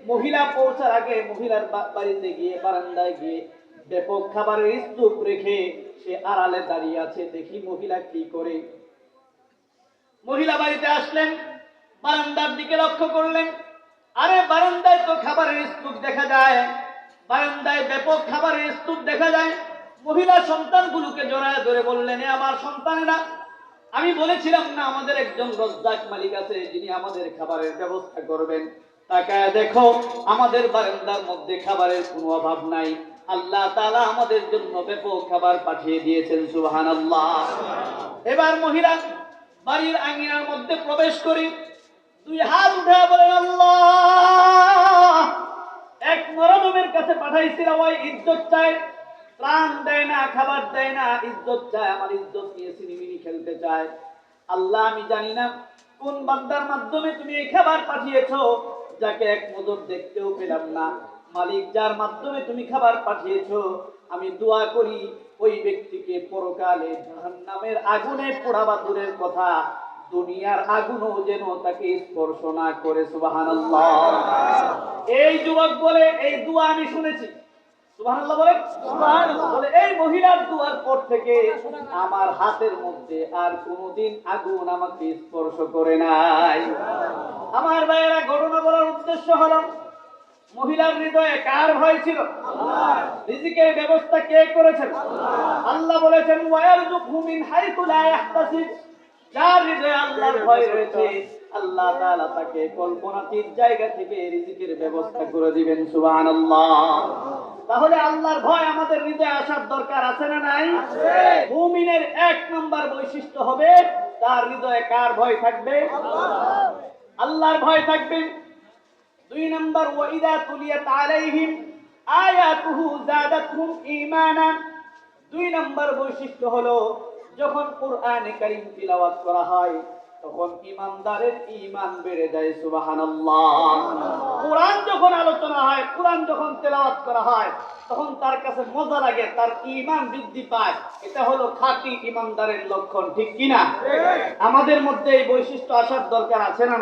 মহিলা পৌঁছার আগে মহিলার বাড়িতে গিয়ে বারান্দায় গিয়ে ব্যাপক খাবারের স্তূপ রেখে সে আড়ালে দাঁড়িয়ে আছে। দেখি মহিলা কি করে। মহিলা বাড়িতে আসলেন, বারান্দার দিকে লক্ষ্য করলেন, আরে বারান্দায় তো খাবারের স্তূপ দেখা যায়, বারান্দায় ব্যাপক খাবারের স্তূপ দেখা যায়। মহিলা সন্তানগুলোকে জড়ায় ধরে বললেন, আমার সন্তানেরা, আমি বলেছিলাম না আমাদের একজন রজ্জাক মালিক আছে যিনি আমাদের খাবারের ব্যবস্থা করবেন। তাকায় দেখো আমাদের বারান্দার মধ্যে খাবারের কোনো অভাব নাই। আল্লাহ তাআলা আমাদের জন্য ব্যাপক খাবার পাঠিয়ে দিয়েছেন। সুবহানাল্লাহ। এবার মহিলা বাড়ির আঙ্গিনার মধ্যে প্রবেশ করে দুই হাত উঠে বলেন, আল্লাহ, এক নরদমের কাছে পাঠাইছিল, ওই ইজ্জত চায়, প্রাণ দেয় না, খাবার দেয় না, ইজ্জত চায়, আমার ইজ্জত নিয়ে সিনেমিনি খেলতে চায়। আল্লাহ, আমি জানি না কোন বান্দার মাধ্যমে তুমি এই খাবার পাঠিয়েছো, যাকে এক নজর দেখতেও পেলাম না। মালিক, যার মাধ্যমে তুমি খাবার পাঠিয়েছো, আমি দোয়া করি ওই ব্যক্তিকে পরকালে জাহান্নামের আগুনে পোড়াবা দূরের কথা, দুনিয়ার আগুনও যেন তাকে স্পর্শ না করে। সুবহানাল্লাহ। এই যুবক বলে, এই দোয়া আমি শুনেছি। সুবহানাল্লাহ বলে। সুবহানাল্লাহ বলে, এই মহিলার দোয়ার পর থেকে আমার হাতের মধ্যে আর কোনোদিন আগুন আমাকে স্পর্শ করে নাই। আমার ভাইয়েরা, ঘটনা বলার উদ্দেশ্য হলো, মহিলার হৃদয়ে কার ভয় ছিল? আল্লাহর। রিজিকের ব্যবস্থা কে করেছেন? আল্লাহ বলেছেন, ওয়ায়ারযুকহু মিন হাইতু লা ইয়াহতাসিব। যার হৃদয়ে আল্লাহর ভয় রয়েছে, আল্লাহ তাআলা তাকে কল্পনাতীত জায়গা থেকে রিজিকের ব্যবস্থা করে দিবেন। সুবহানাল্লাহ। তাহলে আল্লাহর ভয় আমাদের হৃদয়ে আসার দরকার আছে না নাই? আছে। মুমিনের এক নাম্বার বৈশিষ্ট্য হবে, তার হৃদয়ে কার ভয় থাকবে? আল্লাহর। আল্লাহর ভয় থাকবে। দুই নাম্বার, ওয়াইদা তুলিয়াত আলাইহিম আয়াতুহু যাদাতহুম ঈমানা। দুই নাম্বার বৈশিষ্ট্য হলো, যখন কোরআনে কারীম তিলাওয়াত করা হয় তখন ঈমানদারের ঈমান বেড়ে যায়। সুবহানাল্লাহ। কোরআন যখন আলোচনা হয়, কোরআন যখন তেলাওয়াত করা হয়, তখন তার কাছে মজা লাগে, তার ঈমান বৃদ্ধি পায়। এটা হলো খাঁটি ঈমানদারের লক্ষণ, ঠিক কি না? আমাদের মধ্যে এই বৈশিষ্ট্য আসার দরকার আছে না?